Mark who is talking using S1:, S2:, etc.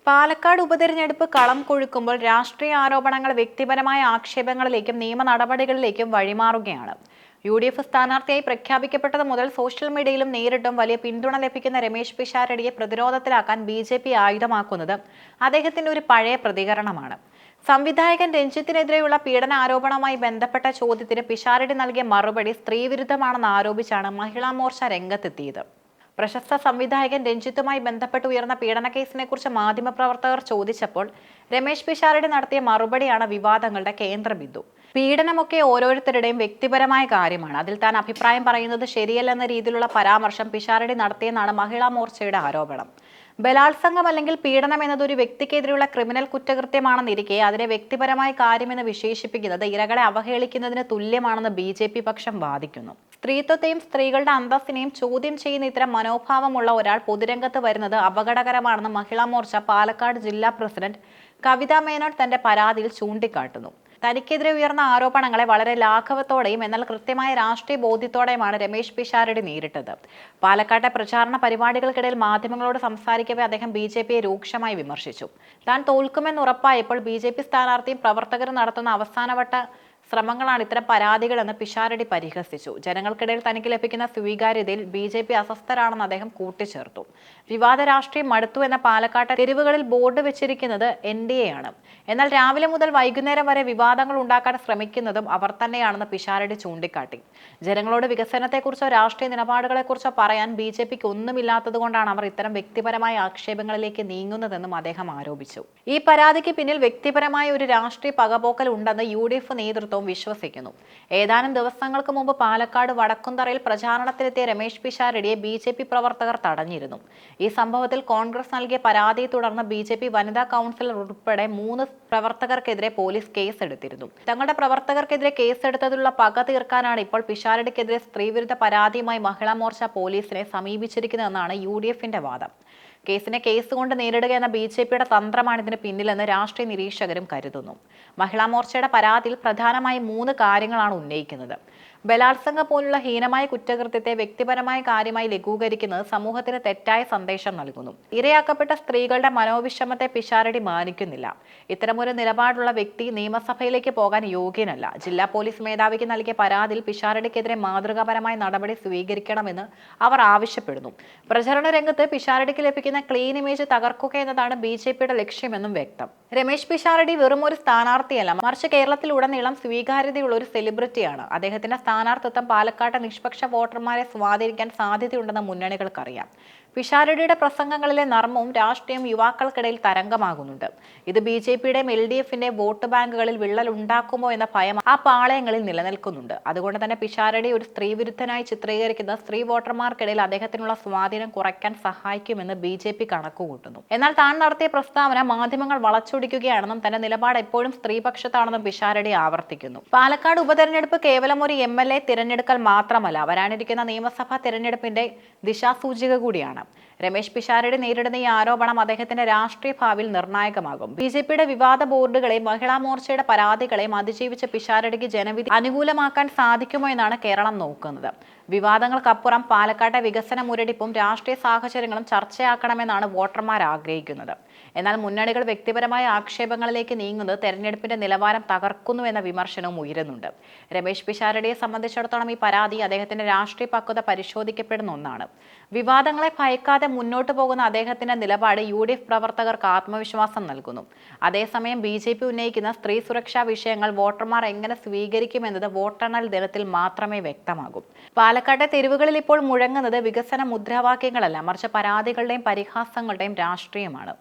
S1: പാലക്കാട് ഉപതെരഞ്ഞെടുപ്പ് കളം കൊഴുക്കുമ്പോൾ രാഷ്ട്രീയ ആരോപണങ്ങൾ വ്യക്തിപരമായ ആക്ഷേപങ്ങളിലേക്കും നിയമ നടപടികളിലേക്കും വഴിമാറുകയാണ്. UDF സ്ഥാനാർത്ഥിയായി പ്രഖ്യാപിക്കപ്പെട്ടത് മുതൽ സോഷ്യൽ മീഡിയയിലും നേരിട്ടും വലിയ പിന്തുണ ലഭിക്കുന്ന രമേശ് പിഷാരടിയെ പ്രതിരോധത്തിലാക്കാൻ BJP ആയുധമാക്കുന്നത് അദ്ദേഹത്തിന്റെ ഒരു പഴയ പ്രതികരണമാണ്. സംവിധായകൻ രഞ്ജിത്തിനെതിരെയുള്ള പീഡന ആരോപണവുമായി ബന്ധപ്പെട്ട ചോദ്യത്തിന് പിഷാരടി നൽകിയ മറുപടി സ്ത്രീവിരുദ്ധമാണെന്ന് ആരോപിച്ചാണ് മഹിളാ മോർച്ച രംഗത്തെത്തിയത്. പ്രശസ്ത സംവിധായകൻ രഞ്ജിത്തുമായി ബന്ധപ്പെട്ട് ഉയർന്ന പീഡനക്കേസിനെ കുറിച്ച് മാധ്യമപ്രവർത്തകർ ചോദിച്ചപ്പോൾ രമേശ് പിഷാരടി നടത്തിയ മറുപടിയാണ് വിവാദങ്ങളുടെ കേന്ദ്രബിന്ദു. പീഡനമൊക്കെ ഓരോരുത്തരുടെയും വ്യക്തിപരമായ കാര്യമാണ്. അതിൽ താൻ അഭിപ്രായം പറയുന്നത് ശരിയല്ലെന്ന രീതിയിലുള്ള പരാമർശം പിഷാരടി നടത്തിയെന്നാണ് മഹിളാ മോർച്ചയുടെ ആരോപണം. ബലാത്സംഗം അല്ലെങ്കിൽ പീഡനം എന്നത് ഒരു വ്യക്തിക്കെതിരെയുള്ള ക്രിമിനൽ കുറ്റകൃത്യമാണെന്നിരിക്കെ അതിനെ വ്യക്തിപരമായ കാര്യമെന്ന് വിശേഷിപ്പിക്കുന്നത് ഇരകളെ അവഹേളിക്കുന്നതിന് തുല്യമാണെന്ന് BJP പക്ഷം വാദിക്കുന്നു. സ്ത്രീത്വത്തെയും സ്ത്രീകളുടെ അന്തസ്സിനെയും ചോദ്യം ചെയ്യുന്ന ഇത്തരം മനോഭാവമുള്ള ഒരാൾ പൊതുരംഗത്ത് വരുന്നത് അപകടകരമാണെന്ന് മഹിളാ മോർച്ച പാലക്കാട് ജില്ലാ പ്രസിഡന്റ് കവിത മേനോൻ തന്റെ പരാതിയിൽ ചൂണ്ടിക്കാട്ടുന്നു. തനിക്കെതിരെ ഉയർന്ന ആരോപണങ്ങളെ വളരെ ലാഘവത്തോടെയും എന്നാൽ കൃത്യമായ രാഷ്ട്രീയ ബോധ്യത്തോടെയുമാണ് രമേശ് പിഷാരടി നേരിട്ടത്. പാലക്കാട്ടെ പ്രചാരണ പരിപാടികൾക്കിടയിൽ മാധ്യമങ്ങളോട് സംസാരിക്കവേ അദ്ദേഹം BJPയെ രൂക്ഷമായി വിമർശിച്ചു. താൻ തോൽക്കുമെന്ന് ഉറപ്പായപ്പോൾ BJP സ്ഥാനാർത്ഥിയും പ്രവർത്തകരും നടത്തുന്ന അവസാനവട്ട ശ്രമങ്ങളാണ് ഇത്തരം പരാതികളെന്ന് പിഷാരടി പരിഹസിച്ചു. ജനങ്ങൾക്കിടയിൽ തനിക്ക് ലഭിക്കുന്ന സ്വീകാര്യതയിൽ BJP അസ്വസ്ഥരാണെന്ന് അദ്ദേഹം കൂട്ടിച്ചേർത്തു. വിവാദ രാഷ്ട്രീയം മടുത്തു എന്ന പാലക്കാട്ടെ തെരുവുകളിൽ ബോർഡ് വെച്ചിരിക്കുന്നത് NDA ആണ്. എന്നാൽ രാവിലെ മുതൽ വൈകുന്നേരം വരെ വിവാദങ്ങൾ ഉണ്ടാക്കാൻ ശ്രമിക്കുന്നതും അവർ തന്നെയാണെന്ന് പിഷാരടി ചൂണ്ടിക്കാട്ടി. ജനങ്ങളോട് വികസനത്തെക്കുറിച്ചോ രാഷ്ട്രീയ നിലപാടുകളെക്കുറിച്ചോ പറയാൻ BJPക്ക് ഒന്നുമില്ലാത്തതുകൊണ്ടാണ് അവർ ഇത്തരം വ്യക്തിപരമായ ആക്ഷേപങ്ങളിലേക്ക് നീങ്ങുന്നതെന്നും അദ്ദേഹം ആരോപിച്ചു. ഈ പരാതിക്ക് പിന്നിൽ വ്യക്തിപരമായ ഒരു രാഷ്ട്രീയ പകപോക്കൽ ഉണ്ടെന്ന് UDF നേതൃത്വം വിശ്വസിക്കുന്നു. ഏതാനും ദിവസങ്ങൾക്ക് മുമ്പ് പാലക്കാട് വടക്കുംതറയിൽ പ്രചാരണത്തിലെത്തിയ രമേശ് പിഷാരടിയെ BJP പ്രവർത്തകർ തടഞ്ഞിരുന്നു. ഈ സംഭവത്തിൽ കോൺഗ്രസ് നൽകിയ പരാതിയെ തുടർന്ന് BJP വനിതാ കൗൺസിലർ ഉൾപ്പെടെ 3 പ്രവർത്തകർക്കെതിരെ പോലീസ് കേസെടുത്തിരുന്നു. തങ്ങളുടെ പ്രവർത്തകർക്കെതിരെ കേസെടുത്തതിലുള്ള പക തീർക്കാനാണ് ഇപ്പോൾ പിഷാരടിക്കെതിരെ സ്ത്രീവിരുദ്ധ പരാതിയുമായി മഹിളാ മോർച്ച പോലീസിനെ സമീപിച്ചിരിക്കുന്നതെന്നാണ് UDFന്റെ വാദം. കേസിനെ കേസ് കൊണ്ട് നേരിടുക എന്ന BJPയുടെ തന്ത്രമാണ് ഇതിന് പിന്നിലെന്ന് രാഷ്ട്രീയ നിരീക്ഷകരും കരുതുന്നു. മഹിളാ മോർച്ചയുടെ പരാതിയിൽ പ്രധാനമായും 3 കാര്യങ്ങളാണ് ഉന്നയിക്കുന്നത്. ബലാത്സംഗം പോലുള്ള ഹീനമായ കുറ്റകൃത്യത്തെ വ്യക്തിപരമായ കാര്യമായി ലഘൂകരിക്കുന്നത് സമൂഹത്തിന് തെറ്റായ സന്ദേശം നൽകുന്നു. ഇരയാക്കപ്പെട്ട സ്ത്രീകളുടെ മനോവിഷമത്തെ പിഷാരടി മാനിക്കുന്നില്ല. ഇത്തരമൊരു നിലപാടുള്ള വ്യക്തി നിയമസഭയിലേക്ക് പോകാൻ യോഗ്യനല്ല. ജില്ലാ പോലീസ് മേധാവിക്ക് നൽകിയ പരാതിയിൽ പിഷാരടിക്കെതിരെ മാതൃകാപരമായ നടപടി സ്വീകരിക്കണമെന്ന് അവർ ആവശ്യപ്പെടുന്നു. പ്രചരണ രംഗത്ത് പിഷാരടിക്ക് ലഭിക്കുന്ന ക്ലീൻ ഇമേജ് തകർക്കുക എന്നതാണ് BJPയുടെ ലക്ഷ്യമെന്നും വ്യക്തം. രമേശ് പിഷാരടി വെറും ഒരു സ്ഥാനാർത്ഥിയല്ല, മറിച്ച് കേരളത്തിലുടനീളം സ്വീകാര്യതയുള്ള ഒരു സെലിബ്രിറ്റിയാണ്. അദ്ദേഹത്തിന്റെ സ്ഥാനാർത്ഥിത്വം പാലക്കാട്ടെ നിഷ്പക്ഷ വോട്ടർമാരെ സ്വാധീനിക്കാൻ സാധ്യതയുണ്ടെന്ന് മുന്നണികൾക്കറിയാം. പിഷാരടിയുടെ പ്രസംഗങ്ങളിലെ നർമ്മവും രാഷ്ട്രീയം യുവാക്കൾക്കിടയിൽ തരംഗമാകുന്നുണ്ട്. ഇത് BJPയുടെയും LDFന്റെയും വോട്ട് ബാങ്കുകളിൽ വിള്ളൽ ഉണ്ടാക്കുമോ എന്ന ഭയം ആ പാളയങ്ങളിൽ നിലനിൽക്കുന്നുണ്ട്. അതുകൊണ്ട് തന്നെ പിഷാരടി ഒരു സ്ത്രീവിരുദ്ധനായി ചിത്രീകരിക്കുന്ന സ്ത്രീ വോട്ടർമാർക്കിടയിൽ അദ്ദേഹത്തിനുള്ള സ്വാധീനം കുറയ്ക്കാൻ സഹായിക്കുമെന്ന് BJP കണക്കുകൂട്ടുന്നു. എന്നാൽ താൻ നടത്തിയ പ്രസ്താവന മാധ്യമങ്ങൾ വളച്ചൊടിക്കുകയാണെന്നും തന്റെ നിലപാട് എപ്പോഴും സ്ത്രീപക്ഷത്താണെന്നും പിഷാരടി ആവർത്തിക്കുന്നു. പാലക്കാട് ഉപതെരഞ്ഞെടുപ്പ് കേവലം ഒരു MLA തിരഞ്ഞെടുക്കൽ മാത്രമല്ല, വരാനിരിക്കുന്ന നിയമസഭാ തിരഞ്ഞെടുപ്പിന്റെ ദിശാസൂചിക കൂടിയാണ്. രമേശ് പിഷാരടി നേരിടുന്ന ഈ ആരോപണം അദ്ദേഹത്തിന്റെ രാഷ്ട്രീയ ഭാവിയിൽ നിർണായകമാകും. BJPയുടെ വിവാദ ബോർഡുകളെയും മഹിളാ മോർച്ചയുടെ പരാതികളെയും അതിജീവിച്ച പിഷാരടിക്ക് ജനവിധി അനുകൂലമാക്കാൻ സാധിക്കുമോ എന്നാണ് കേരളം നോക്കുന്നത്. വിവാദങ്ങൾക്കപ്പുറം പാലക്കാട്ടെ വികസന മുരടിപ്പും രാഷ്ട്രീയ സാഹചര്യങ്ങളും ചർച്ചയാക്കണമെന്നാണ് വോട്ടർമാർ ആഗ്രഹിക്കുന്നത്. എന്നാൽ മുന്നണികൾ വ്യക്തിപരമായ ആക്ഷേപങ്ങളിലേക്ക് നീങ്ങുന്നത് തെരഞ്ഞെടുപ്പിന്റെ നിലവാരം തകർക്കുന്നു എന്ന വിമർശനവും ഉയരുന്നുണ്ട്. രമേശ് പിഷാരടിയെ സംബന്ധിച്ചിടത്തോളം ഈ പരാതി അദ്ദേഹത്തിന്റെ രാഷ്ട്രീയ പക്വത പരിശോധിക്കപ്പെടുന്ന ഒന്നാണ്. വിവാദങ്ങളെ ഭയക്കാതെ മുന്നോട്ട് പോകുന്ന അദ്ദേഹത്തിന്റെ നിലപാട് UDF പ്രവർത്തകർക്ക് ആത്മവിശ്വാസം നൽകുന്നു. അതേസമയം BJP ഉന്നയിക്കുന്ന സ്ത്രീ സുരക്ഷാ വിഷയങ്ങൾ വോട്ടർമാർ എങ്ങനെ സ്വീകരിക്കുമെന്നത് വോട്ടെണ്ണൽ ദിനത്തിൽ മാത്രമേ വ്യക്തമാകൂ. പാലക്കാട്ടെ തെരുവുകളിൽ ഇപ്പോൾ മുഴങ്ങുന്നത് വികസന മുദ്രാവാക്യങ്ങളല്ല, മറിച്ച് പരാതികളുടെയും പരിഹാസങ്ങളുടെയും രാഷ്ട്രീയമാണ്.